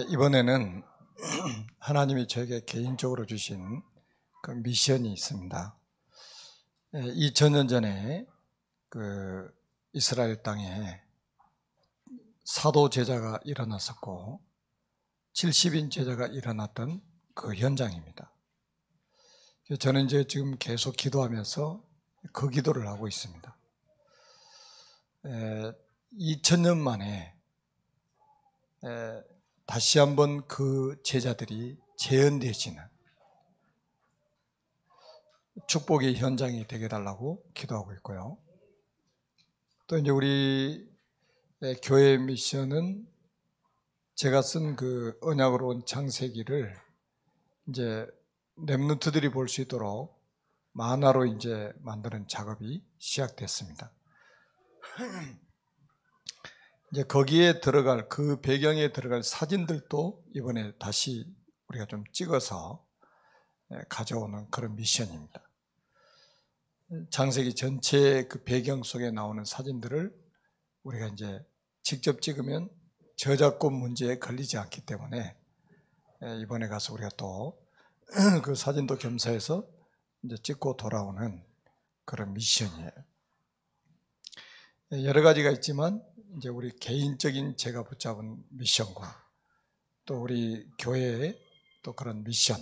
이번에는 하나님이 저에게 개인적으로 주신 그 미션이 있습니다. 2000년 전에 그 이스라엘 땅에 사도 제자가 일어났었고 70인 제자가 일어났던 그 현장입니다. 저는 이제 지금 계속 기도하면서 그 기도를 하고 있습니다. 2000년 만에 다시 한번 그 제자들이 재현되시는 축복의 현장이 되게 달라고 기도하고 있고요. 또 이제 우리 교회 미션은 제가 쓴 그 언약으로 온 창세기를 이제 렘넌트들이 볼 수 있도록 만화로 이제 만드는 작업이 시작됐습니다. 이제 거기에 들어갈 그 배경에 들어갈 사진들도 이번에 다시 우리가 좀 찍어서 가져오는 그런 미션입니다. 창세기 전체 그 배경 속에 나오는 사진들을 우리가 이제 직접 찍으면 저작권 문제에 걸리지 않기 때문에 이번에 가서 우리가 또 그 사진도 겸사해서 이제 찍고 돌아오는 그런 미션이에요. 여러 가지가 있지만 이제 우리 개인적인 제가 붙잡은 미션과 또 우리 교회의 또 그런 미션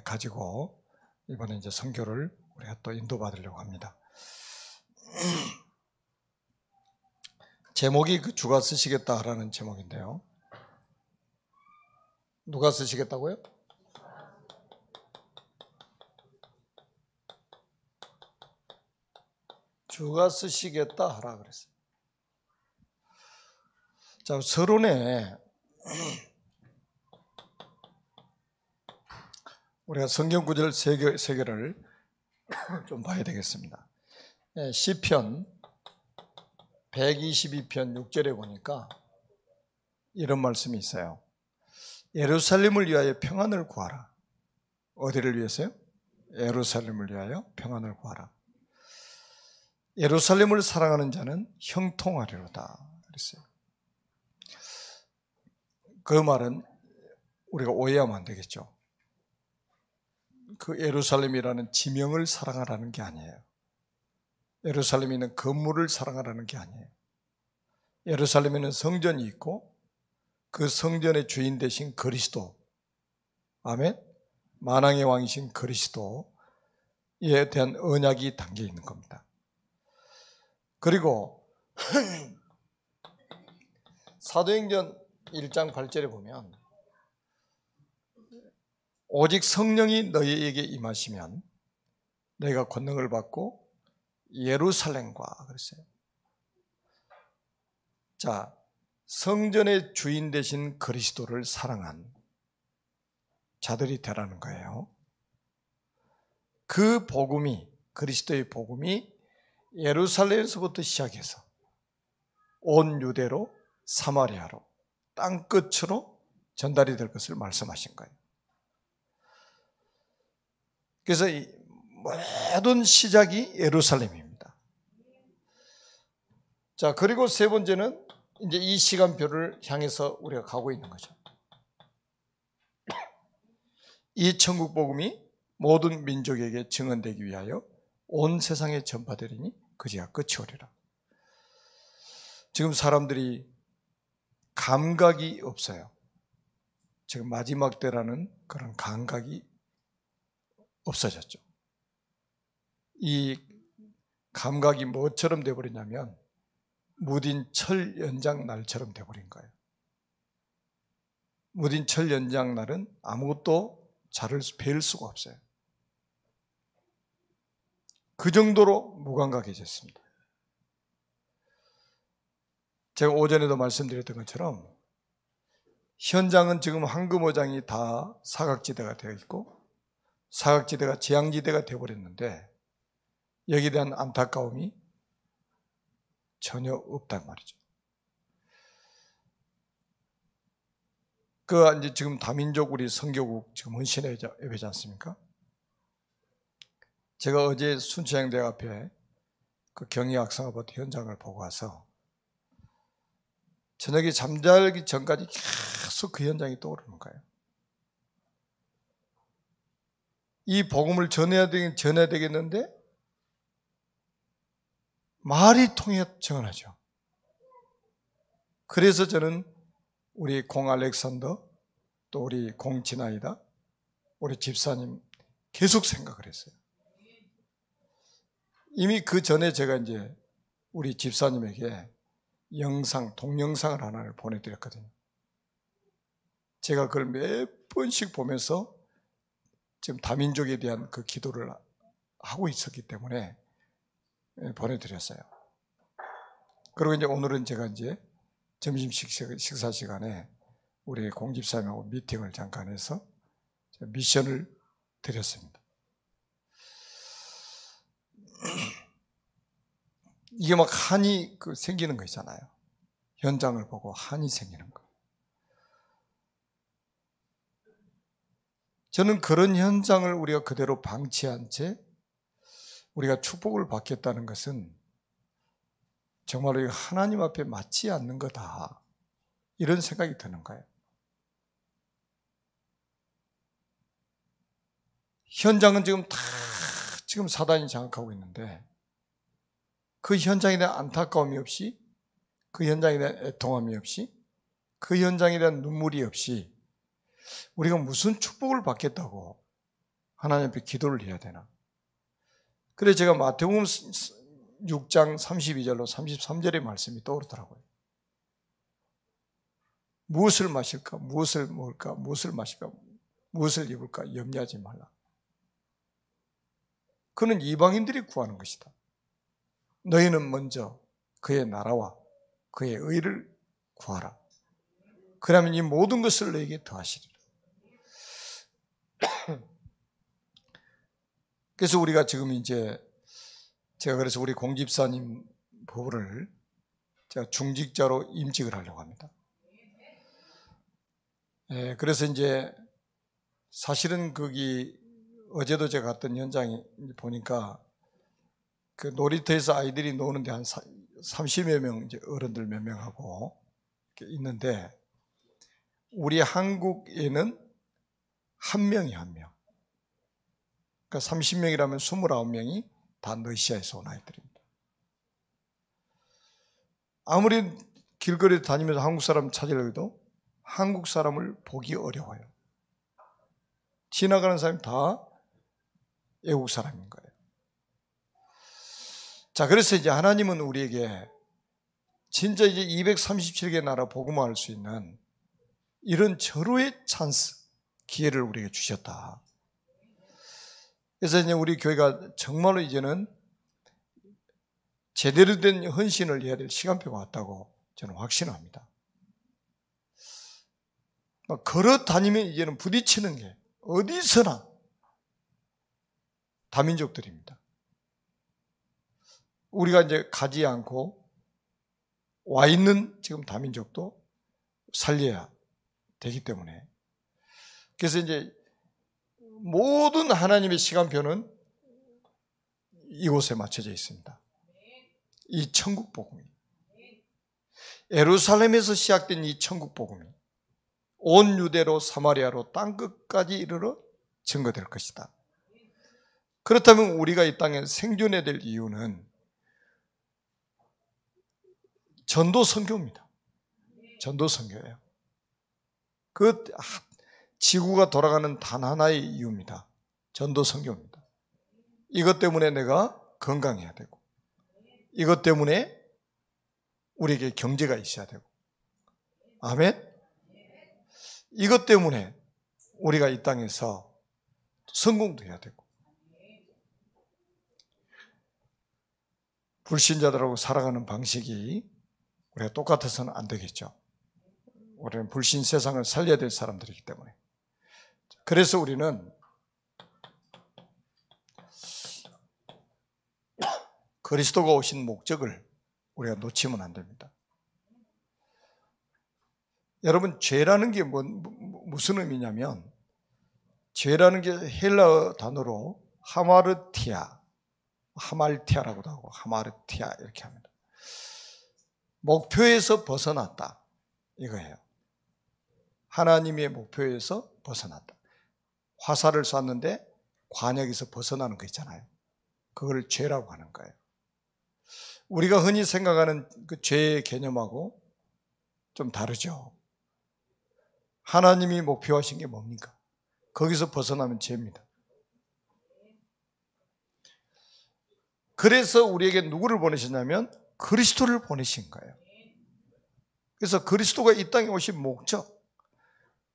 가지고 이번에 이제 선교를 우리가 또 인도받으려고 합니다. 제목이 그 주가 쓰시겠다라는 제목인데요. 누가 쓰시겠다고요? 주가 쓰시겠다 하라 그랬어요. 자, 서론에 우리가 성경 구절 세 개를 좀 봐야 되겠습니다. 시편 122편 6절에 보니까 이런 말씀이 있어요. 예루살렘을 위하여 평안을 구하라. 어디를 위해서요? 예루살렘을 위하여 평안을 구하라. 예루살렘을 사랑하는 자는 형통하리로다 그랬어요. 그 말은 우리가 오해하면 안 되겠죠. 그 예루살렘이라는 지명을 사랑하라는 게 아니에요. 예루살렘에 있는 건물을 사랑하라는 게 아니에요. 예루살렘에는 성전이 있고 그 성전의 주인 되신 그리스도, 아멘, 만왕의 왕이신 그리스도에 대한 언약이 담겨 있는 겁니다. 그리고 사도행전 1장 8절에 보면 오직 성령이 너희에게 임하시면 너희가 권능을 받고 예루살렘과 그랬어요. 자, 성전의 주인 되신 그리스도를 사랑한 자들이 되라는 거예요. 그 복음이, 그리스도의 복음이 예루살렘에서부터 시작해서 온 유대로 사마리아로 땅끝으로 전달이 될 것을 말씀하신 거예요. 그래서 모든 시작이 예루살렘입니다. 자, 그리고 세 번째는 이제 이 시간표를 향해서 우리가 가고 있는 거죠. 이 천국 복음이 모든 민족에게 증언되기 위하여 온 세상에 전파되리니 그제야 끝이 오리라. 지금 사람들이 감각이 없어요. 지금 마지막 때라는 그런 감각이 없어졌죠. 이 감각이 뭐처럼 되어버리냐면 무딘 철 연장 날처럼 되어버린 거예요. 무딘 철 연장 날은 아무것도 자를 뵐 수가 없어요. 그 정도로 무감각해졌습니다. 제가 오전에도 말씀드렸던 것처럼 현장은 지금 황금어장이 다 사각지대가 되어 있고 사각지대가 재앙지대가 되어버렸는데 여기에 대한 안타까움이 전혀 없단 말이죠. 그 이제 지금 다민족 우리 선교국 지금 헌신의 예배지 않습니까? 제가 어제 순천향대학 앞에 그 경희학생아파트 현장을 보고 와서 저녁에 잠자기 전까지 계속 그 현장이 떠오르는 거예요. 이 복음을 전해야 되겠는데 말이 통해야 정언하죠. 그래서 저는 우리 공 알렉산더, 또 우리 공 진아이다, 우리 집사님 계속 생각을 했어요. 이미 그 전에 제가 이제 우리 집사님에게 동영상을 하나를 보내드렸거든요. 제가 그걸 몇 번씩 보면서 지금 다민족에 대한 그 기도를 하고 있었기 때문에 보내드렸어요. 그리고 이제 오늘은 제가 이제 점심 식사 시간에 우리 공집사님하고 미팅을 잠깐 해서 미션을 드렸습니다. 이게 막 한이 생기는 거 있잖아요. 현장을 보고 한이 생기는 거. 저는 그런 현장을 우리가 그대로 방치한 채 우리가 축복을 받겠다는 것은 정말로 하나님 앞에 맞지 않는 거다, 이런 생각이 드는 거예요. 현장은 지금 사단이 장악하고 있는데 그 현장에 대한 안타까움이 없이, 그 현장에 대한 애통함이 없이, 그 현장에 대한 눈물이 없이 우리가 무슨 축복을 받겠다고 하나님 앞에 기도를 해야 되나? 그래서 제가 마태복음 6장 32절로 33절의 말씀이 떠오르더라고요. 무엇을 마실까? 무엇을 먹을까? 무엇을 마실까? 무엇을 입을까? 염려하지 말라. 그는 이방인들이 구하는 것이다. 너희는 먼저 그의 나라와 그의 의를 구하라. 그러면 이 모든 것을 너에게 더하시리라. 그래서 우리가 지금 이제 제가 그래서 우리 공집사님 부부를 제가 중직자로 임직을 하려고 합니다. 그래서 이제 사실은 거기 어제도 제가 갔던 현장에 보니까 그 놀이터에서 아이들이 노는데 한 30여 명 이제 어른들 몇 명하고 있는데 우리 한국에는 한 명이 한 명. 그러니까 30명이라면 29명이 다 러시아에서 온 아이들입니다. 아무리 길거리에 다니면서 한국 사람 찾으려고 해도 한국 사람을 보기 어려워요. 지나가는 사람이 다 외국 사람인 거예요. 자, 그래서 이제 하나님은 우리에게 진짜 이제 237개 나라 복음화할 수 있는 이런 절호의 찬스, 기회를 우리에게 주셨다. 그래서 이제 우리 교회가 정말로 이제는 제대로 된 헌신을 해야 될 시간표가 왔다고 저는 확신합니다. 걸어 다니면 이제는 부딪히는 게 어디서나 다민족들입니다. 우리가 이제 가지 않고 와 있는 지금 다민족도 살려야 되기 때문에, 그래서 이제 모든 하나님의 시간표는 이곳에 맞춰져 있습니다. 이 천국 복음이, 예루살렘에서 시작된 이 천국 복음이 온 유대로 사마리아로 땅끝까지 이르러 증거될 것이다. 그렇다면 우리가 이 땅에 생존해야 될 이유는 전도 선교입니다. 전도 선교예요. 그 지구가 돌아가는 단 하나의 이유입니다. 전도 선교입니다. 이것 때문에 내가 건강해야 되고, 이것 때문에 우리에게 경제가 있어야 되고, 아멘? 이것 때문에 우리가 이 땅에서 성공도 해야 되고, 불신자들하고 살아가는 방식이 우리가 똑같아서는 안 되겠죠. 우리는 불신 세상을 살려야 될 사람들이기 때문에. 그래서 우리는 그리스도가 오신 목적을 우리가 놓치면 안 됩니다. 여러분, 죄라는 게 무슨 의미냐면, 죄라는 게 헬라어 단어로 하말티아라고도 하고 하마르티아 이렇게 합니다. 목표에서 벗어났다. 이거예요. 하나님의 목표에서 벗어났다. 화살을 쐈는데 관역에서 벗어나는 거 있잖아요. 그걸 죄라고 하는 거예요. 우리가 흔히 생각하는 그 죄의 개념하고 좀 다르죠. 하나님이 목표하신 게 뭡니까? 거기서 벗어나면 죄입니다. 그래서 우리에게 누구를 보내셨냐면 그리스도를 보내신 거예요. 그래서 그리스도가 이 땅에 오신 목적,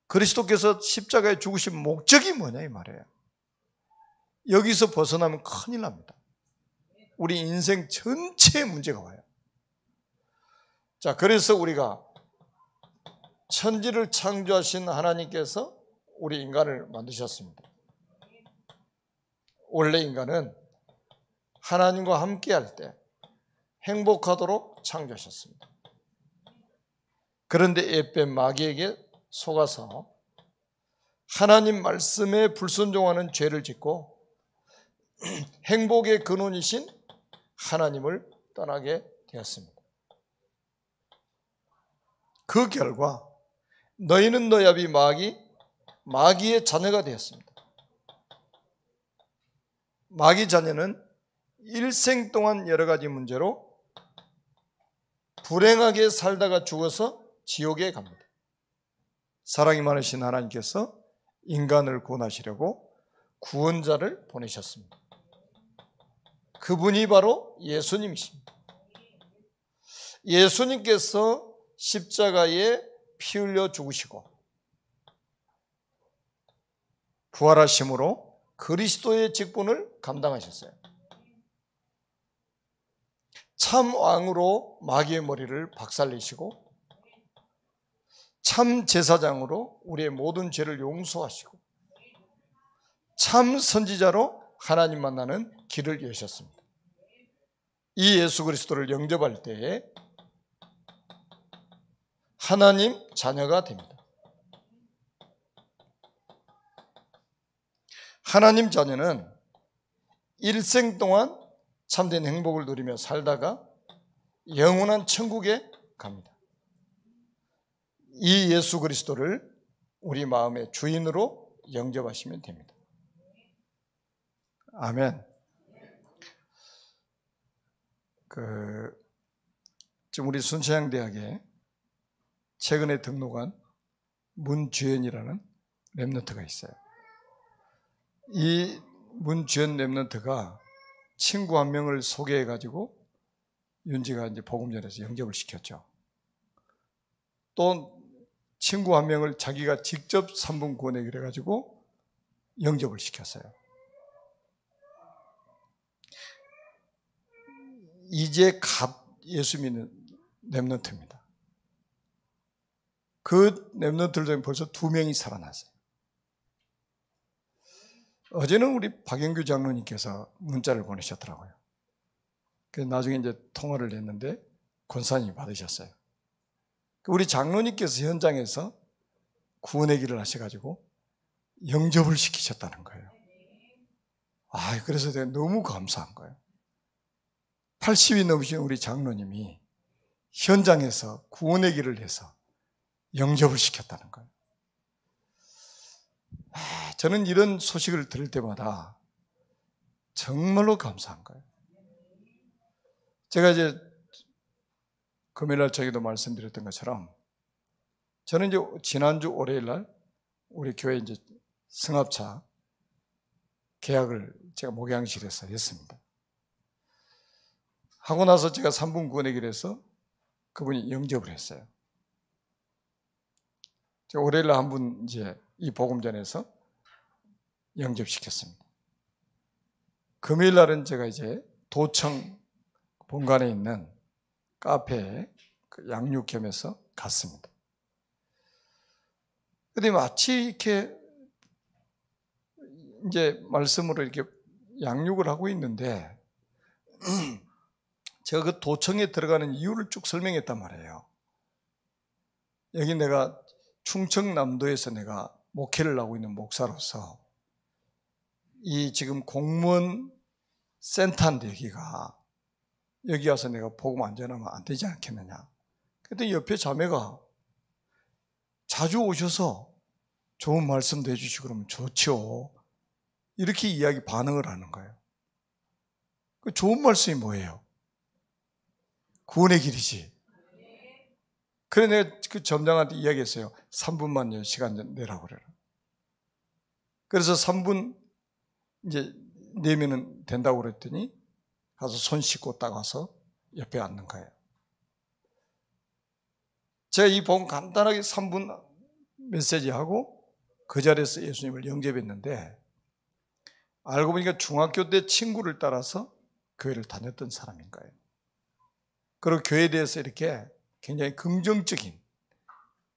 그리스도께서 십자가에 죽으신 목적이 뭐냐 이 말이에요. 여기서 벗어나면 큰일 납니다. 우리 인생 전체에 문제가 와요. 자, 그래서 우리가 천지를 창조하신 하나님께서 우리 인간을 만드셨습니다. 원래 인간은 하나님과 함께 할 때 행복하도록 창조하셨습니다. 그런데 에뱀 마귀에게 속아서 하나님 말씀에 불순종하는 죄를 짓고 행복의 근원이신 하나님을 떠나게 되었습니다. 그 결과 너희는 너희 아비 마귀의 자녀가 되었습니다. 마귀 자녀는 일생 동안 여러 가지 문제로 불행하게 살다가 죽어서 지옥에 갑니다. 사랑이 많으신 하나님께서 인간을 구원하시려고 구원자를 보내셨습니다. 그분이 바로 예수님이십니다. 예수님께서 십자가에 피 흘려 죽으시고 부활하심으로 그리스도의 직분을 감당하셨어요. 참 왕으로 마귀의 머리를 박살내시고 참 제사장으로 우리의 모든 죄를 용서하시고 참 선지자로 하나님 만나는 길을 여셨습니다. 이 예수 그리스도를 영접할 때에 하나님 자녀가 됩니다. 하나님 자녀는 일생 동안 참된 행복을 누리며 살다가 영원한 천국에 갑니다. 이 예수 그리스도를 우리 마음의 주인으로 영접하시면 됩니다. 아멘. 지금 우리 순천향대학에 최근에 등록한 문주연이라는 랩런트가 있어요. 이 문주연 랩런트가 친구 한 명을 소개해가지고 윤지가 이제 복음전에서 영접을 시켰죠. 또 친구 한 명을 자기가 직접 3분 구원하기로 해가지고 영접을 시켰어요. 이제 갓 예수 믿는 랩런트입니다. 그 랩런트들 중에 벌써 2명이 살아났어요. 어제는 우리 박영규 장로님께서 문자를 보내셨더라고요. 그래서 나중에 이제 통화를 했는데 권사님이 받으셨어요. 우리 장로님께서 현장에서 구원의 길을 하셔가지고 영접을 시키셨다는 거예요. 그래서 내가 너무 감사한 거예요. 80이 넘으신 우리 장로님이 현장에서 구원의 길을 해서 영접을 시켰다는 거예요. 저는 이런 소식을 들을 때마다 정말로 감사한 거예요. 제가 이제 금요일날 저기도 말씀드렸던 것처럼 저는 이제 지난주 월요일날 우리 교회 이제 승합차 계약을 제가 목양실에서 했습니다. 하고 나서 제가 3분 구원하기로 해서 그분이 영접을 했어요. 제가 월요일날 한 분 이제 이 복음전에서 영접시켰습니다. 금요일날은 제가 이제 도청 본관에 있는 카페에 양육겸에서 갔습니다. 근데 마치 이렇게 이제 말씀으로 이렇게 양육을 하고 있는데 제가 그 도청에 들어가는 이유를 쭉 설명했단 말이에요. 여기 내가 충청남도에서 내가 목회를 하고 있는 목사로서 이 지금 공무원 센터인데 여기 와서 내가 복음 안 전하면 안 되지 않겠느냐. 그랬더니 옆에 자매가 자주 오셔서 좋은 말씀도 해주시고 그러면 좋죠. 이렇게 이야기 반응을 하는 거예요. 그 좋은 말씀이 뭐예요? 구원의 길이지. 그래 내가 그 점장한테 이야기했어요. 3분만 시간 내라고 그래라. 그래서 3분 이제 내면은 된다고 그랬더니 가서 손 씻고 딱 와서 옆에 앉는 거예요. 제가 이 복음 간단하게 3분 메시지하고 그 자리에서 예수님을 영접했는데 알고 보니까 중학교 때 친구를 따라서 교회를 다녔던 사람인 거예요. 그리고 교회에 대해서 이렇게 굉장히 긍정적인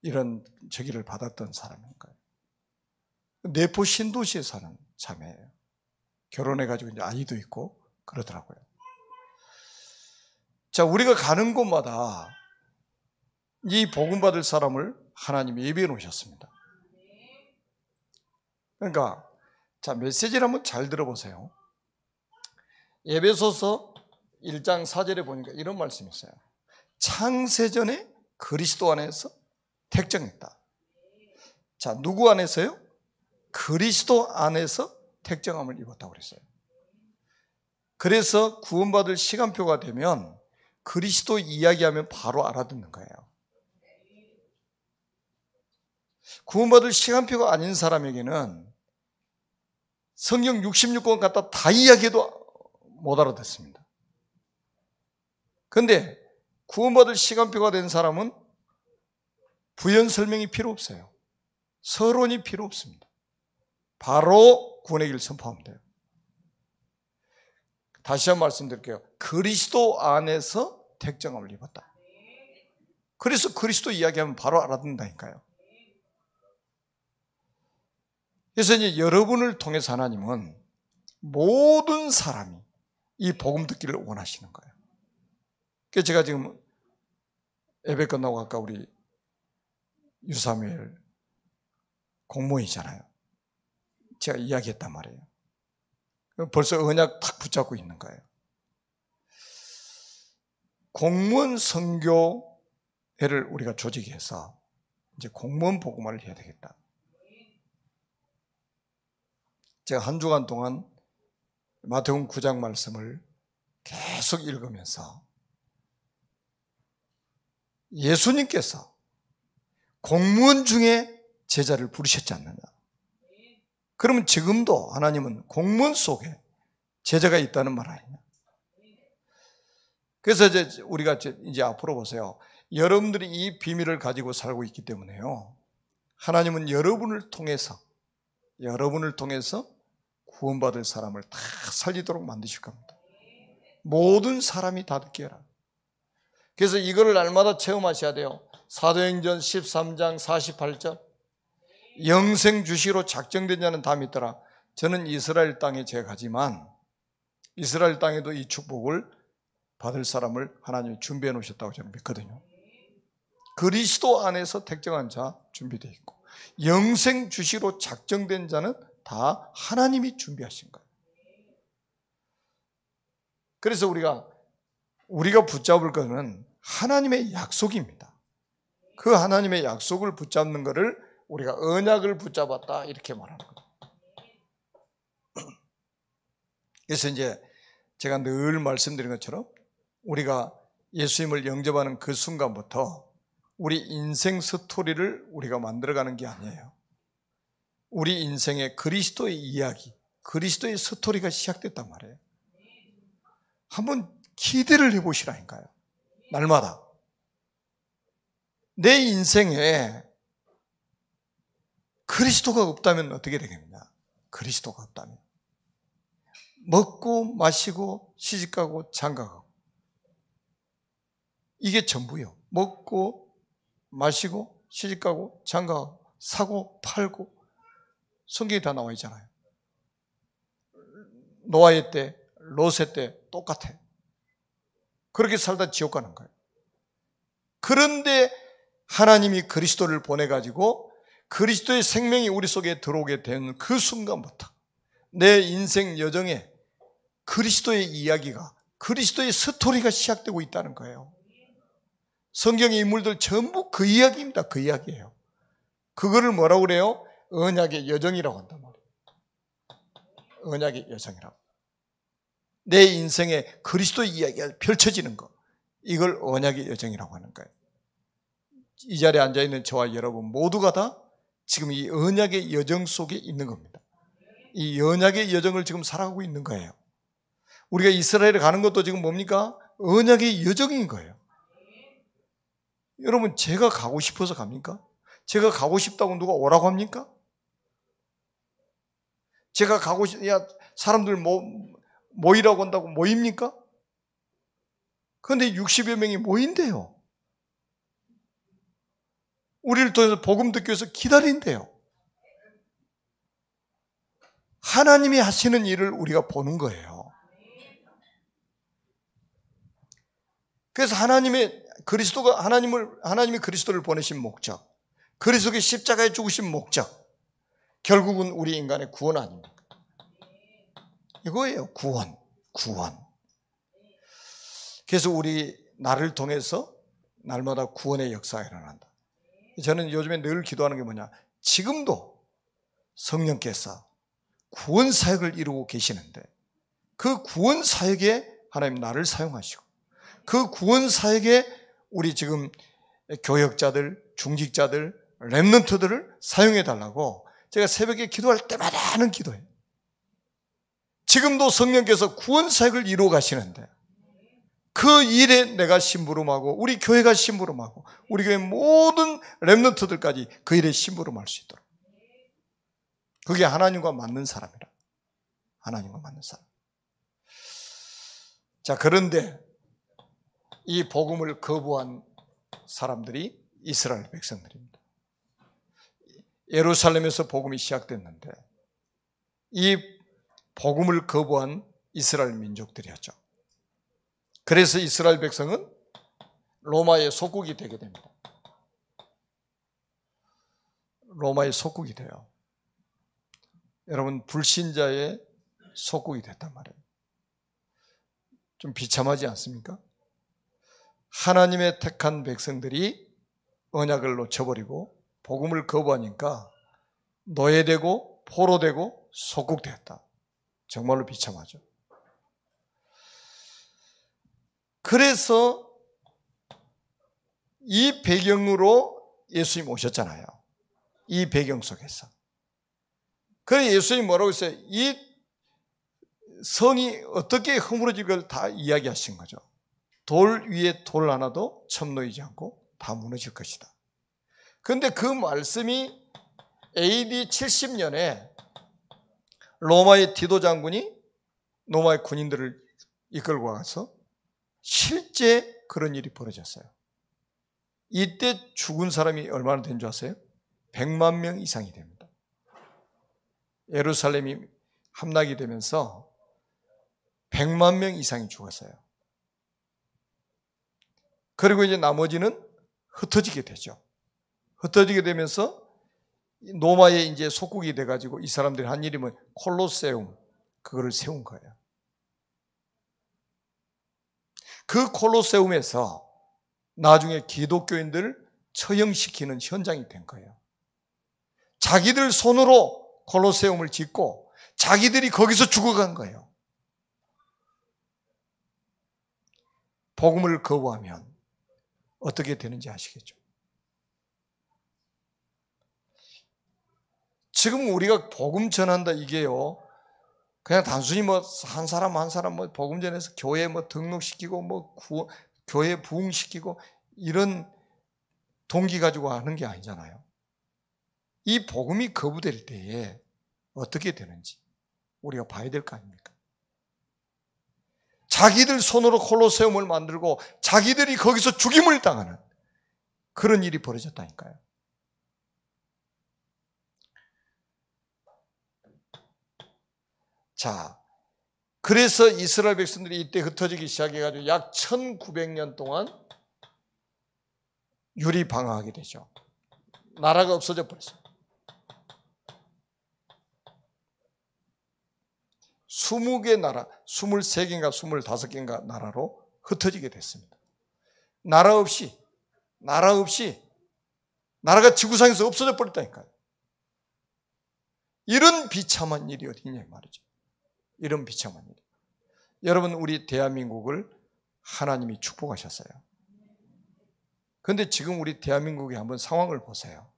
이런 저기를 받았던 사람인 거예요. 내포 신도시에 사는 자매예요. 결혼해가지고 이제 아이도 있고 그러더라고요. 자, 우리가 가는 곳마다 이 복음 받을 사람을 하나님이 예비해 놓으셨습니다. 그러니까 자, 메시지를 한번 잘 들어보세요. 에베소서 1장 4절에 보니까 이런 말씀이 있어요. 창세전에 그리스도 안에서 택정했다. 자, 누구 안에서요? 그리스도 안에서 택정함을 입었다고 그랬어요. 그래서 구원받을 시간표가 되면 그리스도 이야기하면 바로 알아듣는 거예요. 구원받을 시간표가 아닌 사람에게는 성경 66권 갖다 다 이야기해도 못 알아듣습니다. 그런데 구원받을 시간표가 된 사람은 부연 설명이 필요 없어요. 서론이 필요 없습니다. 바로 구원의 길 선포하면 돼요. 다시 한번 말씀드릴게요. 그리스도 안에서 택정함을 입었다. 그래서 그리스도 이야기하면 바로 알아듣는다니까요. 그래서 이제 여러분을 통해서 하나님은 모든 사람이 이 복음 듣기를 원하시는 거예요. 그래서 제가 지금 예배 끝나고 아까 우리 유사무엘 공무원이잖아요. 제가 이야기했단 말이에요. 벌써 언약 탁 붙잡고 있는 거예요. 공무원 선교회를 우리가 조직해서 이제 공무원 복음화를 해야 되겠다. 제가 한 주간 동안 마태복음 9장 말씀을 계속 읽으면서 예수님께서 공무원 중에 제자를 부르셨지 않느냐. 그러면 지금도 하나님은 공무원 속에 제자가 있다는 말 아니냐. 그래서 이제 우리가 이제 앞으로 보세요. 여러분들이 이 비밀을 가지고 살고 있기 때문에요. 하나님은 여러분을 통해서 구원받을 사람을 다 살리도록 만드실 겁니다. 모든 사람이 다 듣게 해라. 그래서 이거를 날마다 체험하셔야 돼요. 사도행전 13장 48절 영생 주시로 작정된 자는 다 믿더라. 저는 이스라엘 땅에 제가 가지만 이스라엘 땅에도 이 축복을 받을 사람을 하나님이 준비해 놓으셨다고 저는 믿거든요. 그리스도 안에서 택정한 자 준비되어 있고 영생 주시로 작정된 자는 다 하나님이 준비하신 거예요. 그래서 우리가 붙잡을 것은 하나님의 약속입니다. 그 하나님의 약속을 붙잡는 것을 우리가 언약을 붙잡았다 이렇게 말하는 거예요. 그래서 이제 제가 늘 말씀드린 것처럼 우리가 예수님을 영접하는 그 순간부터 우리 인생 스토리를 우리가 만들어가는 게 아니에요. 우리 인생의 그리스도의 이야기, 그리스도의 스토리가 시작됐단 말이에요. 한번 기대를 해보시라니까요. 날마다. 내 인생에 그리스도가 없다면 어떻게 되겠느냐? 그리스도가 없다면. 먹고 마시고 시집가고 장가가고. 이게 전부요. 먹고 마시고 시집가고 장가가고 사고 팔고 성경에 다 나와 있잖아요. 노아의 때, 롯의 때 똑같아. 그렇게 살다 지옥 가는 거예요. 그런데 하나님이 그리스도를 보내가지고 그리스도의 생명이 우리 속에 들어오게 된 그 순간부터 내 인생 여정에 그리스도의 이야기가, 그리스도의 스토리가 시작되고 있다는 거예요. 성경의 인물들 전부 그 이야기입니다. 그 이야기예요. 그거를 뭐라고 그래요? 언약의 여정이라고 한단 말이에요. 언약의 여정이라고. 내 인생에 그리스도의 이야기가 펼쳐지는 것, 이걸 언약의 여정이라고 하는 거예요. 이 자리에 앉아있는 저와 여러분 모두가 다 지금 이 언약의 여정 속에 있는 겁니다. 이 언약의 여정을 지금 살아가고 있는 거예요. 우리가 이스라엘에 가는 것도 지금 뭡니까? 언약의 여정인 거예요. 여러분, 제가 가고 싶어서 갑니까? 제가 가고 싶다고 누가 오라고 합니까? 제가 가고 야, 사람들 모이라고 한다고 모입니까? 그런데 60여 명이 모인대요. 우리를 통해서 복음 듣기 위해서 기다린대요. 하나님이 하시는 일을 우리가 보는 거예요. 그래서 하나님이 그리스도를 보내신 목적, 그리스도의 십자가에 죽으신 목적, 결국은 우리 인간의 구원 아닙니까? 이거예요. 구원. 그래서 우리 나를 통해서 날마다 구원의 역사가 일어난다. 저는 요즘에 늘 기도하는 게 뭐냐, 지금도 성령께서 구원 사역을 이루고 계시는데 그 구원 사역에 하나님 나를 사용하시고 그 구원 사역에 우리 지금 교역자들, 중직자들, 렘넌트들을 사용해 달라고 제가 새벽에 기도할 때마다 하는 기도예요. 지금도 성령께서 구원 사역을 이루어 가시는데 그 일에 내가 심부름하고 우리 교회가 심부름하고 우리 교회 모든 렘넌트들까지 그 일에 심부름할 수 있도록, 그게 하나님과 맞는 사람이라. 하나님과 맞는 사람. 자, 그런데 이 복음을 거부한 사람들이 이스라엘 백성들입니다. 예루살렘에서 복음이 시작됐는데 이 복음을 거부한 이스라엘 민족들이었죠. 그래서 이스라엘 백성은 로마의 속국이 되게 됩니다. 로마의 속국이 돼요. 여러분, 불신자의 속국이 됐단 말이에요. 좀 비참하지 않습니까? 하나님의 택한 백성들이 언약을 놓쳐버리고 복음을 거부하니까 노예되고 포로되고 속국되었다. 정말로 비참하죠. 그래서 이 배경으로 예수님 오셨잖아요. 이 배경 속에서. 그래서 예수님이 뭐라고 했어요? 이 성이 어떻게 허물어질 걸 다 이야기하신 거죠. 돌 위에 돌 하나도 첨놓이지 않고 다 무너질 것이다. 그런데 그 말씀이 AD 70년에 로마의 디도 장군이 로마의 군인들을 이끌고 와서 실제 그런 일이 벌어졌어요. 이때 죽은 사람이 얼마나 된 줄 아세요? 100만 명 이상이 됩니다. 예루살렘이 함락이 되면서 100만 명 이상이 죽었어요. 그리고 이제 나머지는 흩어지게 되죠. 흩어지게 되면서 로마의 이제 속국이 돼가지고 이 사람들이 한 일이 뭐 콜로세움, 그거를 세운 거예요. 그 콜로세움에서 나중에 기독교인들을 처형시키는 현장이 된 거예요. 자기들 손으로 콜로세움을 짓고 자기들이 거기서 죽어간 거예요. 복음을 거부하면 어떻게 되는지 아시겠죠? 지금 우리가 복음 전한다 이게요, 그냥 단순히 뭐 한 사람 뭐 복음 전해서 교회 뭐 등록시키고 뭐 교회 부흥시키고 이런 동기 가지고 하는 게 아니잖아요. 이 복음이 거부될 때에 어떻게 되는지 우리가 봐야 될 거 아닙니까? 자기들 손으로 콜로세움을 만들고 자기들이 거기서 죽임을 당하는 그런 일이 벌어졌다니까요. 자, 그래서 이스라엘 백성들이 이때 흩어지기 시작해가지고 약 1900년 동안 유리방황하게 되죠. 나라가 없어져 버렸어요. 20개 나라, 23개인가 25개인가 나라로 흩어지게 됐습니다. 나라 없이 나라가 지구상에서 없어져 버렸다니까요. 이런 비참한 일이 어디 있냐 말이죠. 이런 비참한 일. 여러분, 우리 대한민국을 하나님이 축복하셨어요. 그런데 지금 우리 대한민국의 한번 상황을 보세요.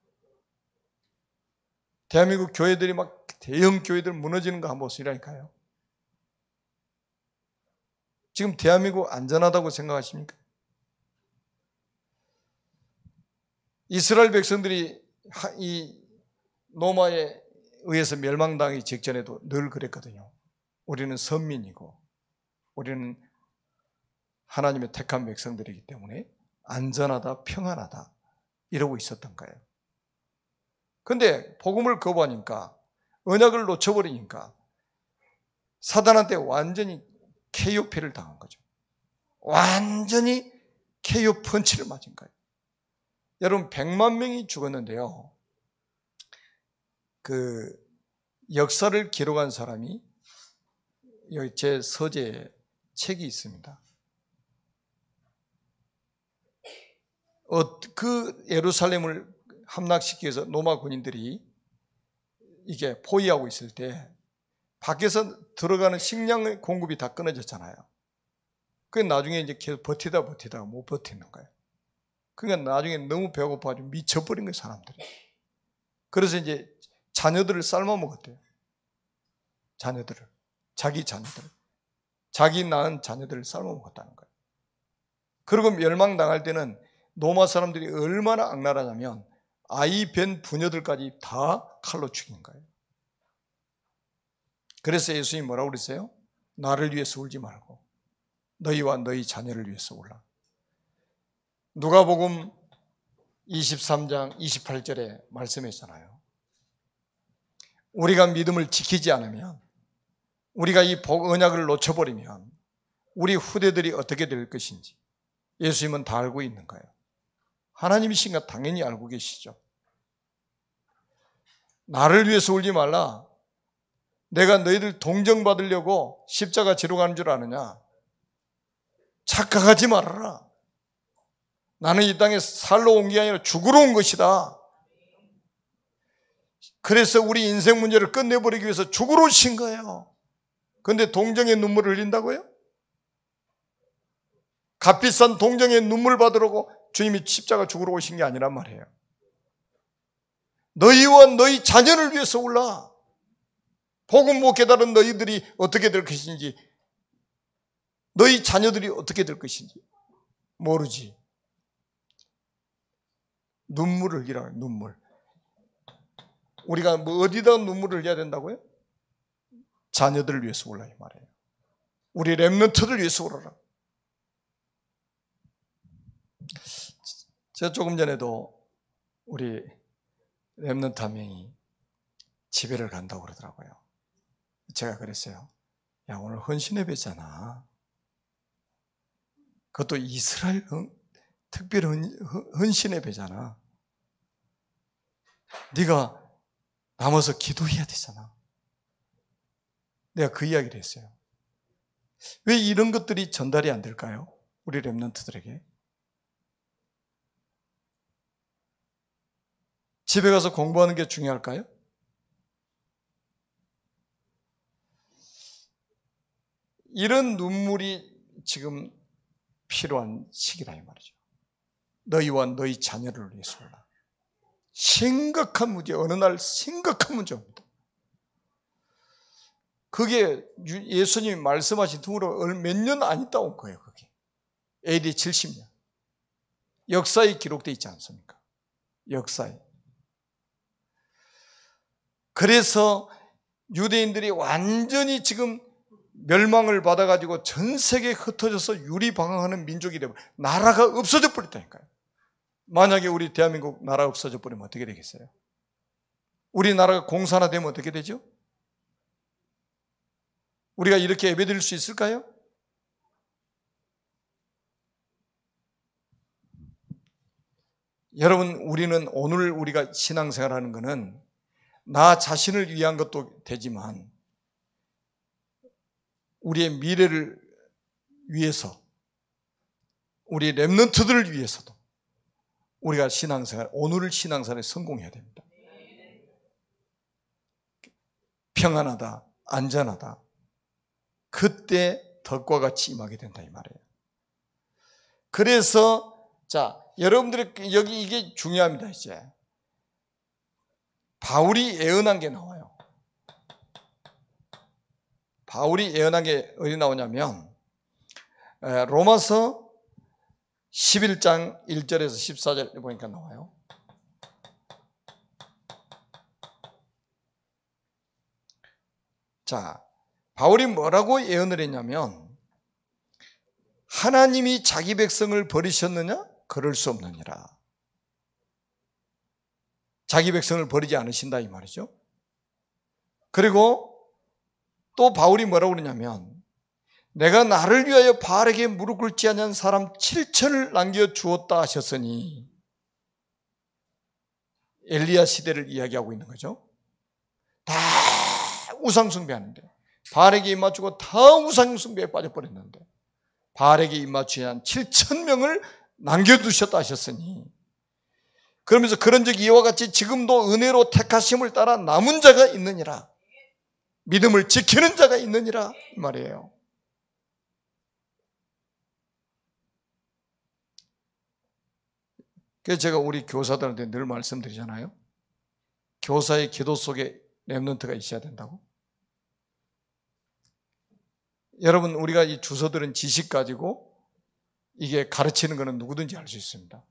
대한민국 교회들이 막 대형 교회들 무너지는 거 한번 보시라니까요. 지금 대한민국 안전하다고 생각하십니까? 이스라엘 백성들이 이 로마에 의해서 멸망당하기 직전에도 늘 그랬거든요. 우리는 선민이고 우리는 하나님의 택한 백성들이기 때문에 안전하다, 평안하다 이러고 있었던 거예요. 그런데 복음을 거부하니까, 언약을 놓쳐버리니까 사단한테 완전히 KO패를 당한 거죠. 완전히 KO 펀치를 맞은 거예요. 여러분, 100만 명이 죽었는데요, 그 역사를 기록한 사람이 여기 제 서재에 책이 있습니다. 그 예루살렘을 함락시키기 위해서 로마 군인들이 이게 포위하고 있을 때 밖에서 들어가는 식량 공급이 다 끊어졌잖아요. 그게 나중에 이제 계속 버티다가 못 버티는 거예요. 그러니까 나중에 너무 배고파가지고 미쳐버린 거예요, 사람들이. 그래서 이제 자녀들을 삶아 먹었대요. 자녀들을. 자기 자녀들을. 자기 낳은 자녀들을 삶아 먹었다는 거예요. 그리고 멸망당할 때는 로마 사람들이 얼마나 악랄하냐면 아이 벤 부녀들까지 다 칼로 죽인 거예요. 그래서 예수님이 뭐라고 그랬어요? 나를 위해서 울지 말고 너희와 너희 자녀를 위해서 울라. 누가복음 23장 28절에 말씀했잖아요. 우리가 믿음을 지키지 않으면, 우리가 이 언약을 놓쳐버리면 우리 후대들이 어떻게 될 것인지 예수님은 다 알고 있는 거예요. 하나님이신가 당연히 알고 계시죠. 나를 위해서 울지 말라. 내가 너희들 동정받으려고 십자가 지러 가는 줄 아느냐? 착각하지 말아라. 나는 이 땅에 살러 온 게 아니라 죽으러 온 것이다. 그래서 우리 인생 문제를 끝내버리기 위해서 죽으러 오신 거예요. 그런데 동정의 눈물을 흘린다고요? 값비싼 동정의 눈물 받으려고 주님이 십자가 죽으러 오신 게 아니란 말이에요. 너희와 너희 자녀를 위해서 울라. 복음 못 깨달은 너희들이 어떻게 될 것인지, 너희 자녀들이 어떻게 될 것인지 모르지. 눈물을 흘리라. 눈물. 우리가 뭐 어디다 눈물을 흘려야 된다고요? 자녀들을 위해서 울라 이 말이에요. 우리 렘넌트들 위해서 울어라. 제가 조금 전에도 우리 렘넌트 한 명이 집회를 간다고 그러더라고요. 제가 그랬어요. 야, 오늘 헌신의 배잖아. 그것도 이스라엘 특별 헌신의 배잖아. 네가 남아서 기도해야 되잖아. 내가 그 이야기를 했어요. 왜 이런 것들이 전달이 안 될까요? 우리 렘넌트들에게. 집에 가서 공부하는 게 중요할까요? 이런 눈물이 지금 필요한 시기다 이 말이죠. 너희와 너희 자녀를 위해서 울라. 심각한 문제, 어느 날 심각한 문제입니다. 그게 예수님이 말씀하신 후로 몇 년 안 있다 온 거예요. 그게 AD 70년 역사에 기록되어 있지 않습니까? 역사에. 그래서 유대인들이 완전히 지금 멸망을 받아가지고 전 세계에 흩어져서 유리방황하는 민족이 되고 나라가 없어져 버렸다니까요. 만약에 우리 대한민국 나라 없어져 버리면 어떻게 되겠어요? 우리나라가 공산화되면 어떻게 되죠? 우리가 이렇게 예배드릴 수 있을까요? 여러분, 우리는 오늘 우리가 신앙생활하는 것은 나 자신을 위한 것도 되지만 우리의 미래를 위해서, 우리 렘넌트들을 위해서도, 우리가 신앙생활, 오늘 신앙생활에 성공해야 됩니다. 평안하다, 안전하다. 그때 덕과 같이 임하게 된다 이 말이에요. 그래서 자, 여러분들이 여기 이게 중요합니다. 이제 바울이 예언한 게 나와요. 바울이 예언한 게 어디 나오냐면 로마서 11장 1절에서 14절 보니까 나와요. 자, 바울이 뭐라고 예언을 했냐면 하나님이 자기 백성을 버리셨느냐? 그럴 수 없느니라. 자기 백성을 버리지 않으신다 이 말이죠. 그리고 또 바울이 뭐라고 그러냐면 내가 나를 위하여 바알에게 무릎 꿇지 않은 사람 7천을 남겨주었다 하셨으니 엘리야 시대를 이야기하고 있는 거죠. 다 우상 숭배하는데 바알에게 입 맞추고 다 우상 숭배에 빠져버렸는데 바알에게 입 맞추지 않은 7천 명을 남겨두셨다 하셨으니 그러면서 그런즉 이와 같이 지금도 은혜로 택하심을 따라 남은 자가 있느니라. 믿음을 지키는 자가 있느니라 이 말이에요. 그래서 제가 우리 교사들한테 늘 말씀드리잖아요. 교사의 기도 속에 렘넌트가 있어야 된다고. 여러분 우리가 이 주소들은 지식 가지고 이게 가르치는 것은 누구든지 할 수 있습니다.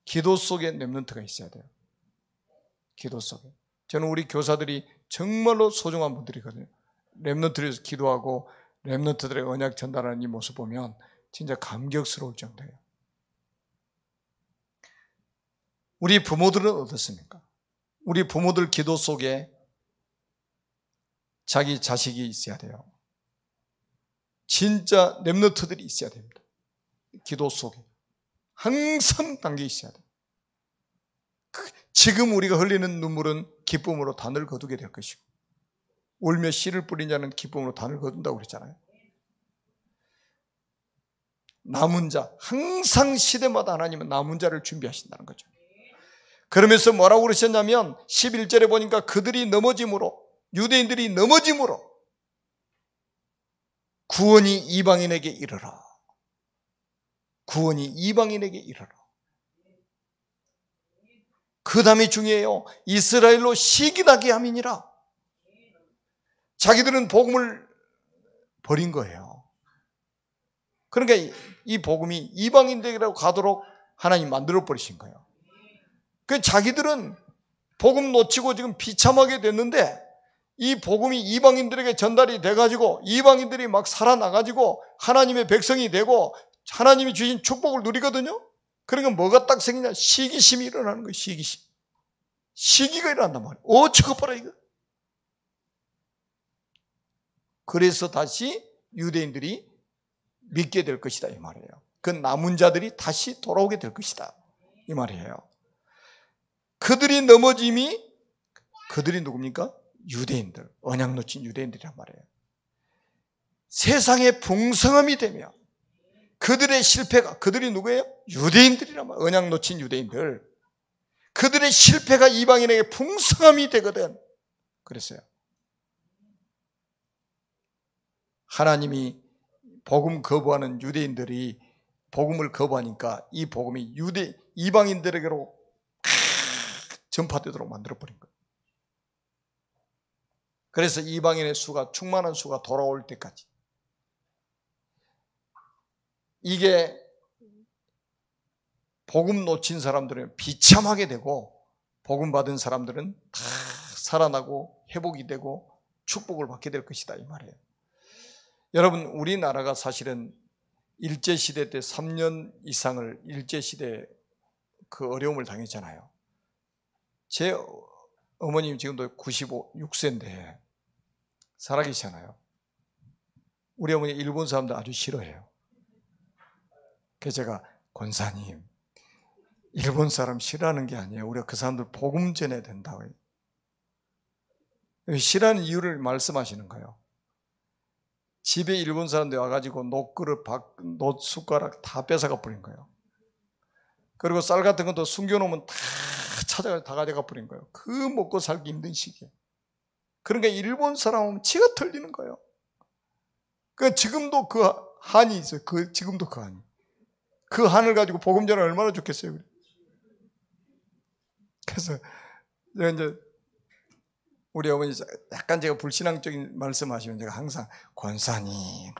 기도 속에 렘넌트가 있어야 돼요. 기도 속에. 저는 우리 교사들이 정말로 소중한 분들이거든요. 렘넌트를 위해서 기도하고 렘넌트들의 언약 전달하는 이 모습 보면 진짜 감격스러울 정도예요. 우리 부모들은 어떻습니까? 우리 부모들 기도 속에 자기 자식이 있어야 돼요. 진짜 렘넌트들이 있어야 됩니다. 기도 속에 항상 담겨 있어야 돼요. 지금 우리가 흘리는 눈물은 기쁨으로 단을 거두게 될 것이고 울며 씨를 뿌린 자는 기쁨으로 단을 거둔다고 그랬잖아요. 남은 자, 항상 시대마다 하나님은 남은 자를 준비하신다는 거죠. 그러면서 뭐라고 그러셨냐면 11절에 보니까 그들이 넘어짐으로, 유대인들이 넘어짐으로 구원이 이방인에게 이르러. 구원이 이방인에게 이르러. 그 다음이 중요해요. 이스라엘로 시기나게 함이니라. 자기들은 복음을 버린 거예요. 그러니까 이 복음이 이방인들에게로 가도록 하나님 만들어 버리신 거예요. 그 자기들은 복음 놓치고 지금 비참하게 됐는데 이 복음이 이방인들에게 전달이 돼가지고 이방인들이 막 살아나가지고 하나님의 백성이 되고 하나님이 주신 축복을 누리거든요. 그러니까 뭐가 딱 생기냐? 시기심이 일어나는 거예요. 시기심. 시기가 일어난단 말이에요. 저거 봐라 이거. 그래서 다시 유대인들이 믿게 될 것이다 이 말이에요. 그 남은 자들이 다시 돌아오게 될 것이다 이 말이에요. 그들이 넘어짐이 그들이 누굽니까? 유대인들, 언약 놓친 유대인들이란 말이에요. 세상의 풍성함이 되며 그들의 실패가, 그들이 누구예요? 유대인들이란 말이에요. 언약 놓친 유대인들. 그들의 실패가 이방인에게 풍성함이 되거든. 그랬어요. 하나님이 복음 거부하는 유대인들이 복음을 거부하니까 이 복음이 이방인들에게로 전파되도록 만들어버린 거예요. 그래서 이방인의 수가, 충만한 수가 돌아올 때까지. 이게 복음 놓친 사람들은 비참하게 되고 복음 받은 사람들은 다 살아나고 회복이 되고 축복을 받게 될 것이다 이 말이에요. 여러분 우리나라가 사실은 일제시대 때 3년 이상을 일제시대 그 어려움을 당했잖아요. 제 어머님 지금도 96세인데 살아계시잖아요. 우리 어머니 일본 사람들 아주 싫어해요. 그래서 제가 권사님 일본 사람 싫어하는 게 아니에요. 우리가 그 사람들 복음 전해야 된다고. 싫어하는 이유를 말씀하시는 거예요. 집에 일본 사람들이 와가지고 녹그릇, 숟가락 다 뺏어가 버린 거예요. 그리고 쌀 같은 것도 숨겨놓으면 다 찾아가 다 가져가 버린 거예요. 그 먹고 살기 힘든 시기에. 그러니까 일본 사람은 치가 털리는 거예요. 그 지금도 그 한이 있어요. 지금도 그 한이. 그 한을 가지고 복음 전하면 얼마나 좋겠어요. 그래서 제가 이제 우리 어머니 약간 제가 불신앙적인 말씀하시면 제가 항상 권사님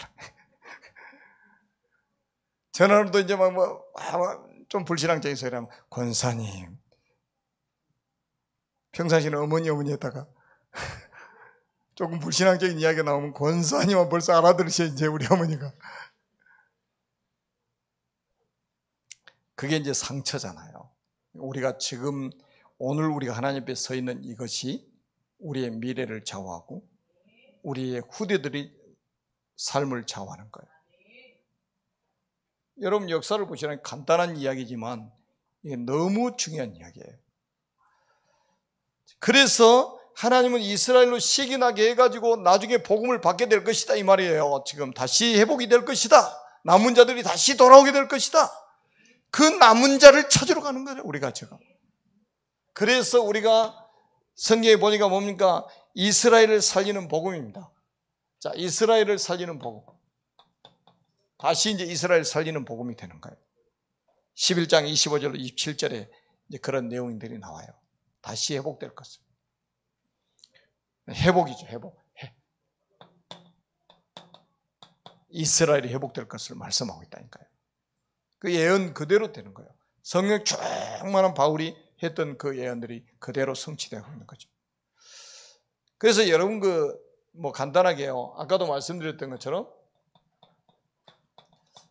전화로도 이제 막 좀 불신앙적인 소리 하면 권사님, 평상시는 어머니 했다가 조금 불신앙적인 이야기가 나오면 권사님은 벌써 알아들으셔. 이제 우리 어머니가. 그게 이제 상처잖아요. 우리가 지금 오늘 우리가 하나님 앞에 서 있는 이것이 우리의 미래를 좌우하고 우리의 후대들이 삶을 좌우하는 거예요. 여러분 역사를 보시면 간단한 이야기지만 이게 너무 중요한 이야기예요. 그래서 하나님은 이스라엘로 시기나게 해가지고 나중에 복음을 받게 될 것이다 이 말이에요. 지금 다시 회복이 될 것이다. 남은 자들이 다시 돌아오게 될 것이다. 그 남은 자를 찾으러 가는 거예요, 우리가 지금. 그래서 우리가 성경에 보니까 뭡니까? 이스라엘을 살리는 복음입니다. 자, 이스라엘을 살리는 복음. 다시 이제 이스라엘 살리는 복음이 되는 거예요. 11장 25절 27절에 이제 그런 내용들이 나와요. 다시 회복될 것을. 회복이죠, 회복. 이스라엘이 회복될 것을 말씀하고 있다니까요. 그 예언 그대로 되는 거예요. 성령 충만한 바울이 했던 그 예언들이 그대로 성취되고 있는 거죠. 그래서 여러분 간단하게요. 아까도 말씀드렸던 것처럼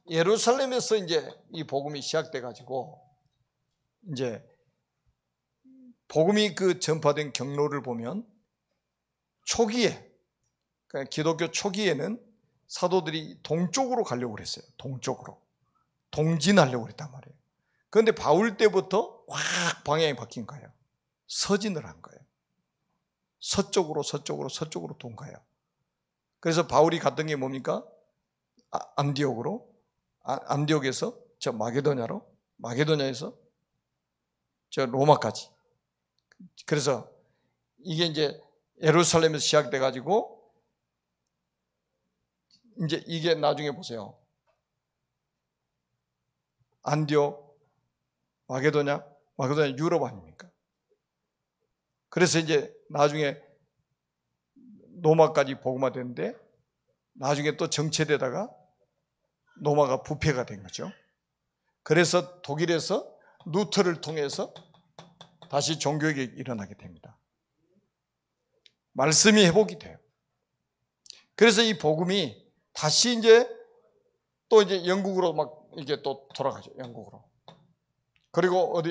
예루살렘에서 이제 이 복음이 시작돼 가지고 이제 복음이 전파된 경로를 보면 초기에, 그러니까 기독교 초기에는 사도들이 동쪽으로 가려고 그랬어요. 동쪽으로. 동진하려고 그랬단 말이에요. 그런데 바울 때부터 확 방향이 바뀐 거예요. 서진을 한 거예요. 서쪽으로 동가요. 그래서 바울이 갔던 게 뭡니까? 안디옥에서 저 마게도냐에서 저 로마까지. 그래서 이게 이제 예루살렘에서 시작돼 가지고 이제 이게 나중에 보세요. 안디옥, 마게도냐 유럽 아닙니까? 그래서 이제 나중에 로마까지 복음화됐는데 나중에 또 정체되다가 로마가 부패가 된 거죠. 그래서 독일에서 루터를 통해서 다시 종교개혁이 일어나게 됩니다. 말씀이 회복이 돼요. 그래서 이 복음이 다시 이제 또 이제 영국으로 막 이게 또 돌아가죠. 영국으로. 그리고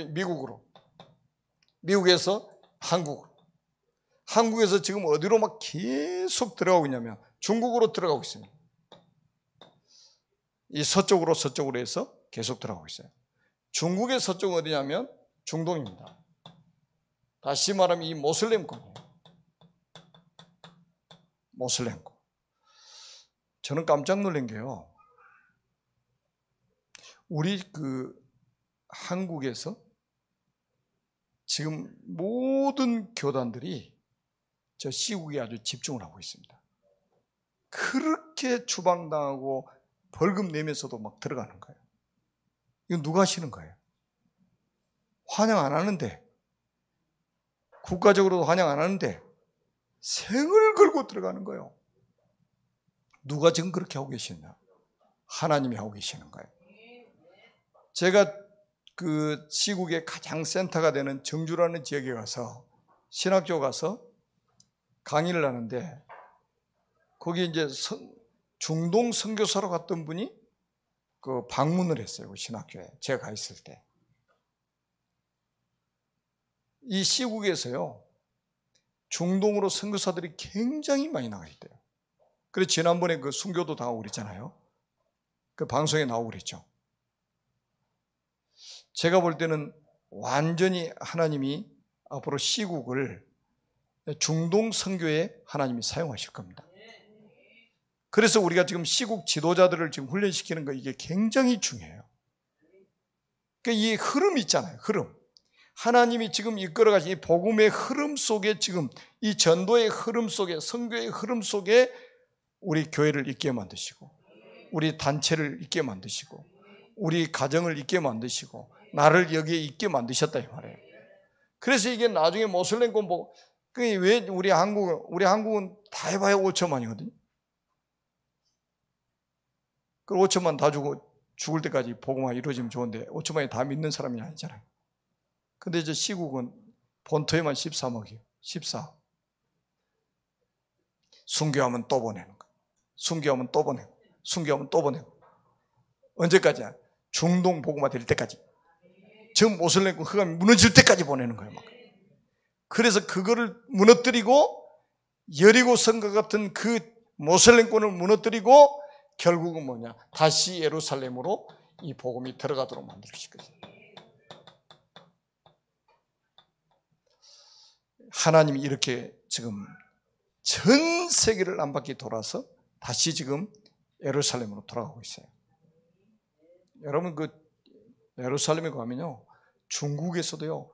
미국에서 한국에서 지금 어디로 막 계속 들어가고 있냐면 중국으로 들어가고 있습니다. 이 서쪽으로 해서 계속 들어가고 있어요. 중국의 서쪽은 어디냐면 중동입니다. 다시 말하면 이 모슬렘권이에요. 모슬렘권. 저는 깜짝 놀란 게요. 우리 한국에서 지금 모든 교단들이 저 시국에 아주 집중을 하고 있습니다. 그렇게 추방당하고 벌금 내면서도 막 들어가는 거예요. 이거 누가 하시는 거예요? 환영 안 하는데, 국가적으로도 환영 안 하는데 생을 걸고 들어가는 거예요. 누가 지금 그렇게 하고 계시냐? 하나님이 하고 계시는 거예요. 제가 시국의 가장 센터가 되는 정주라는 지역에 가서 신학교 가서 강의를 하는데 거기 이제 중동 선교사로 갔던 분이 방문을 했어요. 그 신학교에 제가 가 있을 때. 이 시국에서요 중동으로 선교사들이 굉장히 많이 나가 있대요. 그래서 지난번에 순교도 당하고 그랬잖아요. 그 방송에 나오고 그랬죠. 제가 볼 때는 완전히 하나님이 앞으로 시국을 중동 선교에 하나님이 사용하실 겁니다. 그래서 우리가 지금 시국 지도자들을 지금 훈련시키는 거 이게 굉장히 중요해요. 이 흐름 있잖아요. 흐름. 하나님이 지금 이끌어가신 이 복음의 흐름 속에, 지금 이 전도의 흐름 속에, 선교의 흐름 속에 우리 교회를 있게 만드시고, 우리 단체를 있게 만드시고, 우리 가정을 있게 만드시고, 나를 여기에 있게 만드셨다 이 말이에요. 그래서 이게 나중에 모슬렘권 보고, 왜 우리 한국은 다 해봐야 5천만이거든요. 그 5천만 다 주고 죽을 때까지 복음화 이루어지면 좋은데 5천만이 다 믿는 사람이 아니잖아요. 근데 이제 시국은 본토에만 13억이에요. 14억. 순교하면 또 보내는 거. 순교하면 또 보내고. 순교하면 또 보내고. 언제까지야? 중동 복음화 될 때까지. 저 모슬렘권 흑암이 무너질 때까지 보내는 거예요. 막. 그래서 그거를 무너뜨리고 여리고성과 같은 그 모슬렘권을 무너뜨리고 결국은 뭐냐? 다시 예루살렘으로 이 복음이 들어가도록 만드실 것이에요. 하나님이 이렇게 지금 전 세계를 한 바퀴 돌아서 다시 지금 예루살렘으로 돌아가고 있어요. 여러분 그 예루살렘에 가면요, 중국에서도요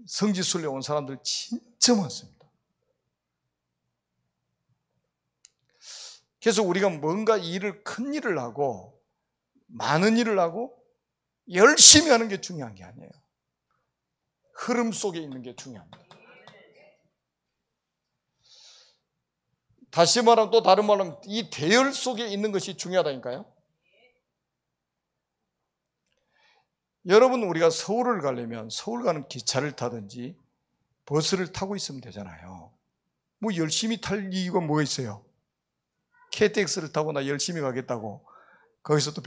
성지순례 온 사람들 진짜 많습니다. 그래서 우리가 뭔가 큰 일을 하고 많은 일을 하고 열심히 하는 게 중요한 게 아니에요. 흐름 속에 있는 게 중요합니다. 다시 말하면, 또 다른 말로 하면 이 대열 속에 있는 것이 중요하다니까요. 여러분, 우리가 서울을 가려면 서울 가는 기차를 타든지 버스를 타고 있으면 되잖아요. 뭐 열심히 탈 이유가 뭐가 있어요? KTX를 타고 나 열심히 가겠다고 거기서 또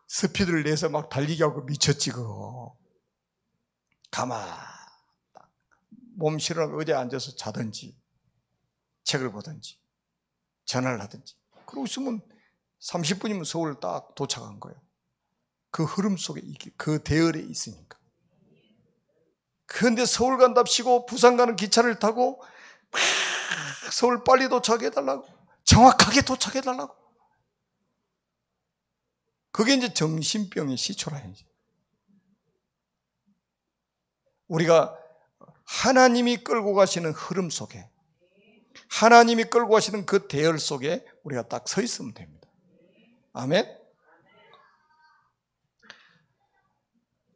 스피드를 내서 막 달리기 하고 미쳤지 그거. 몸 실어놓고 의자에 앉아서 자든지 책을 보든지 전화를 하든지 그러고 있으면 30분이면 서울 딱 도착한 거예요. 그 흐름 속에, 그 대열에 있으니까. 그런데 서울 간답시고 부산 가는 기차를 타고 서울 빨리 도착해달라고, 정확하게 도착해달라고. 그게 이제 정신병의 시초라야지. 우리가 하나님이 끌고 가시는 흐름 속에, 하나님이 끌고 가시는 그 대열 속에 우리가 딱 서 있으면 됩니다. 아멘.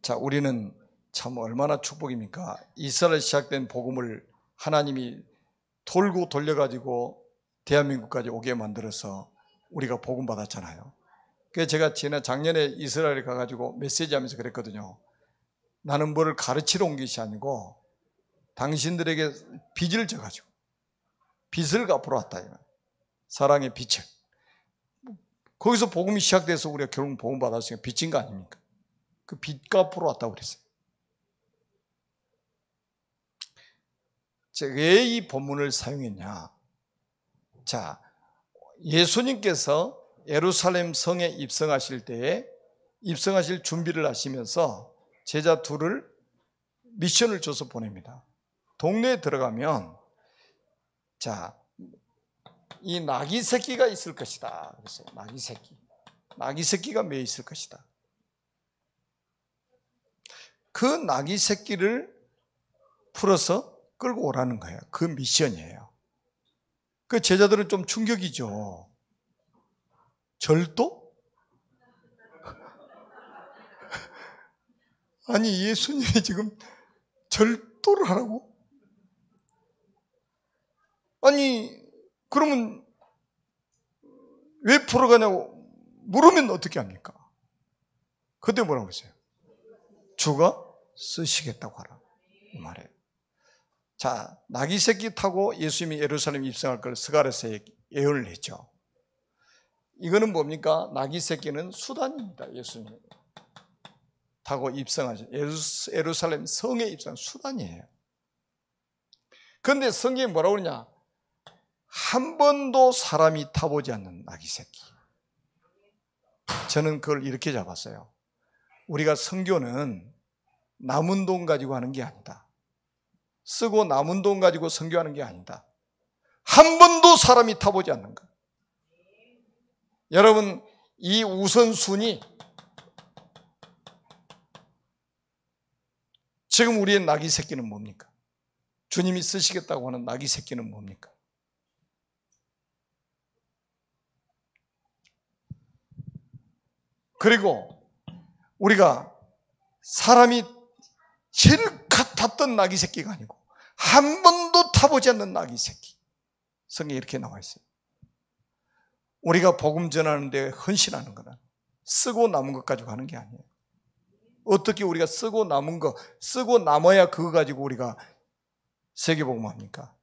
자, 우리는 참 얼마나 축복입니까? 이스라엘 시작된 복음을 하나님이 돌고 돌려가지고 대한민국까지 오게 만들어서 우리가 복음 받았잖아요. 그래서 제가 작년에 이스라엘에 가가지고 메시지 하면서 그랬거든요. 나는 뭐를 가르치러 온 것이 아니고 당신들에게 빚을 져가지고 빚을 갚으러 왔다. 사랑의 빚을. 거기서 복음이 시작돼서 우리가 결국 복음 받았으니까 빚진 거 아닙니까? 그 빚 갚으러 왔다고 그랬어요. 왜 이 본문을 사용했냐? 자, 예수님께서 예루살렘 성에 입성하실 때에 입성하실 준비를 하시면서 제자 둘을 미션을 줘서 보냅니다. 동네에 들어가면 자, 이 나귀 새끼가 있을 것이다. 그래서 나귀 새끼가 매 있을 것이다. 그 나귀 새끼를 풀어서 끌고 오라는 거예요. 그 미션이에요. 그 제자들은 좀 충격이죠. 절도? 아니, 예수님이 지금 절도를 하라고? 아니, 그러면 왜 풀어가냐고 물으면 어떻게 합니까? 그때 뭐라고 했어요? 주가 쓰시겠다고 하라, 이 말이에요. 자, 나귀 새끼 타고 예수님이 예루살렘 입성할 걸 스가랴서에 예언을 했죠. 이거는 뭡니까? 나귀 새끼는 수단입니다. 예수님 타고 입성하신 예루살렘 성에 입성한 수단이에요. 그런데 성경에 뭐라고 그러냐? 한 번도 사람이 타보지 않는 나귀 새끼. 저는 그걸 이렇게 잡았어요. 우리가 선교는 남은 돈 가지고 하는 게 아니다. 쓰고 남은 돈 가지고 선교하는 게 아니다. 한 번도 사람이 타보지 않는 것. 여러분, 이 우선순위, 지금 우리의 낙이 새끼는 뭡니까? 주님이 쓰시겠다고 하는 낙이 새끼는 뭡니까? 그리고 우리가 사람이 실컷 탔던 낙이 새끼가 아니고 한 번도 타보지 않는 낙이 새끼. 성경에 이렇게 나와 있어요. 우리가 복음 전하는 데 헌신하는 거는 쓰고 남은 것 가지고 하는 게 아니에요. 어떻게 우리가 쓰고 남은 거, 쓰고 남아야 그거 가지고 우리가 세계복음 합니까?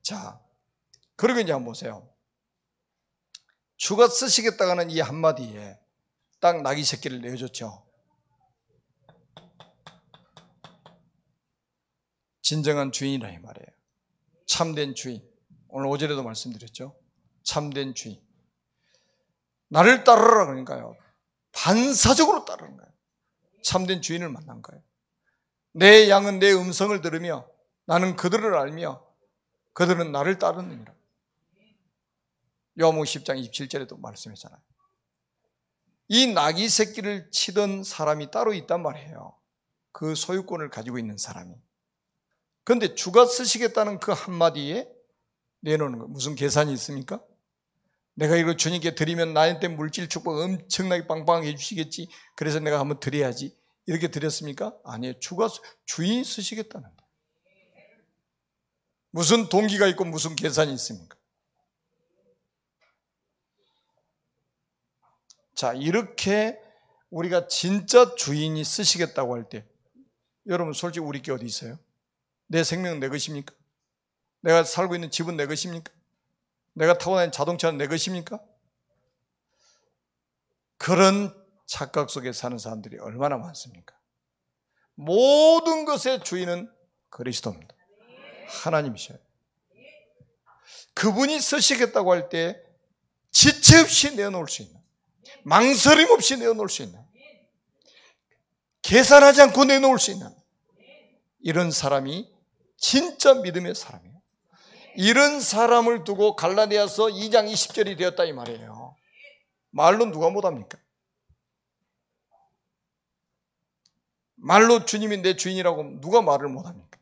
자, 그리고 이제 한번 보세요. 주가 쓰시겠다는 이 한마디에 딱 낙이 새끼를 내어줬죠. 진정한 주인이라 이 말이에요. 참된 주인. 오늘 오전에도 말씀드렸죠. 참된 주인. 나를 따르라 그러니까요. 반사적으로 따르는 거예요. 참된 주인을 만난 거예요. 내 양은 내 음성을 들으며 나는 그들을 알며 그들은 나를 따르느니라. 요한복음 10장 27절에도 말씀했잖아요. 이 나귀 새끼를 치던 사람이 따로 있단 말이에요. 그 소유권을 가지고 있는 사람이. 그런데 주가 쓰시겠다는 그 한마디에 내놓는 거 무슨 계산이 있습니까? 내가 이거 주님께 드리면 나한테 물질 축복 엄청나게 빵빵하게 해주시겠지. 그래서 내가 한번 드려야지. 이렇게 드렸습니까? 아니에요. 주인이 쓰시겠다는 거예요. 무슨 동기가 있고 무슨 계산이 있습니까? 자, 이렇게 우리가 진짜 주인이 쓰시겠다고 할 때 여러분 솔직히 우리 게 어디 있어요? 내 생명은 내 것입니까? 내가 살고 있는 집은 내 것입니까? 내가 타고 다니는 자동차는 내 것입니까? 그런 착각 속에 사는 사람들이 얼마나 많습니까? 모든 것의 주인은 그리스도입니다. 하나님이셔요. 그분이 쓰시겠다고 할 때 지체 없이 내어놓을 수 있는, 망설임 없이 내어놓을 수 있는, 계산하지 않고 내놓을 수 있는 이런 사람이 진짜 믿음의 사람이에요. 이런 사람을 두고 갈라디아서 2장 20절이 되었다 이 말이에요. 말로 누가 못합니까? 말로 주님이 내 주인이라고 누가 말을 못합니까?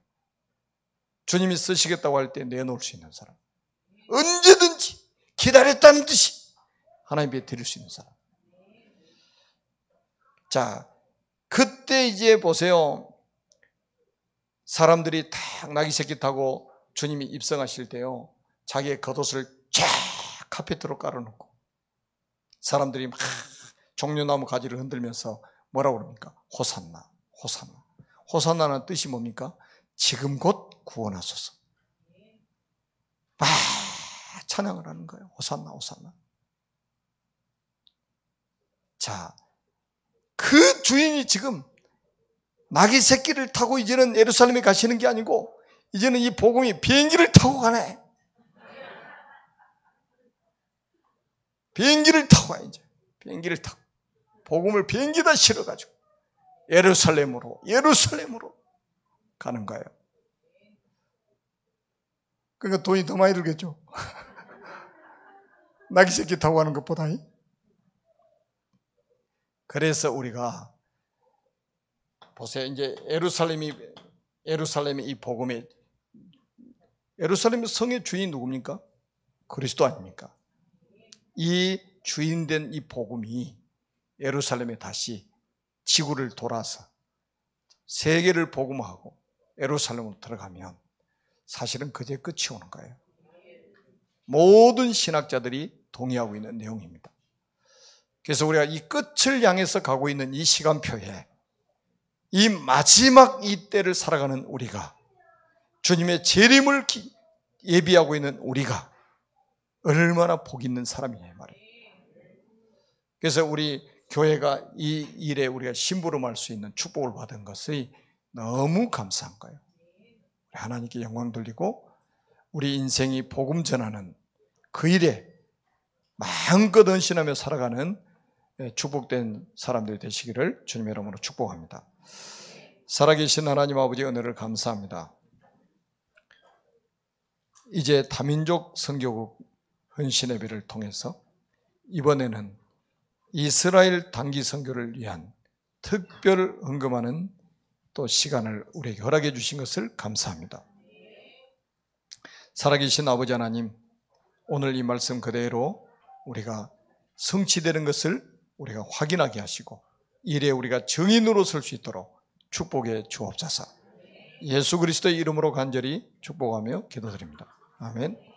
주님이 쓰시겠다고 할 때 내놓을 수 있는 사람, 언제든지 기다렸다는 듯이 하나님께 드릴 수 있는 사람. 자, 그때 이제 보세요. 사람들이 딱 나귀 새끼 타고 주님이 입성하실 때요, 자기의 겉옷을 쫙 카페트로 깔아놓고 사람들이 막 종려나무 가지를 흔들면서 뭐라고 그럽니까? 호산나, 호산나. 호산나는 뜻이 뭡니까? 지금 곧 구원하소서. 막 찬양을 하는 거예요. 호산나, 호산나. 자, 그 주인이 지금 나귀 새끼를 타고 이제는 예루살렘에 가시는 게 아니고 이제는 이 복음이 비행기를 타고 가네. 비행기를 타고 가. 이제 비행기를 타고 복음을 비행기에다 실어가지고 예루살렘으로 가는 거예요. 그러니까 돈이 더 많이 들겠죠. 나귀 새끼 타고 가는 것보다. 그래서 우리가 보세요. 이제 예루살렘의 이 복음의, 예루살렘의 성의 주인이 누굽니까? 그리스도 아닙니까? 이 주인된 이 복음이 예루살렘에 다시 지구를 돌아서 세계를 복음하고 예루살렘으로 들어가면 사실은 그제 끝이 오는 거예요. 모든 신학자들이 동의하고 있는 내용입니다. 그래서 우리가 이 끝을 향해서 가고 있는 이 시간표에 이 마지막 이 때를 살아가는 우리가, 주님의 재림을 예비하고 있는 우리가 얼마나 복 있는 사람이냐 말이에요. 그래서 우리 교회가 이 일에 우리가 심부름할 수 있는 축복을 받은 것이 너무 감사한 거예요. 하나님께 영광 돌리고 우리 인생이 복음 전하는 그 일에 마음껏 헌신하며 살아가는 축복된 사람들이 되시기를 주님의 이름으로 축복합니다. 살아계신 하나님 아버지, 은혜를 감사합니다. 이제 다민족 선교국 헌신 예배를 통해서 이번에는 이스라엘 단기 선교를 위한 특별 헌금하는 또 시간을 우리에게 허락해 주신 것을 감사합니다. 살아계신 아버지 하나님, 오늘 이 말씀 그대로 우리가 성취되는 것을 우리가 확인하게 하시고 이래 우리가 증인으로 설 수 있도록 축복해 주옵소서. 예수 그리스도의 이름으로 간절히 축복하며 기도드립니다. 아멘.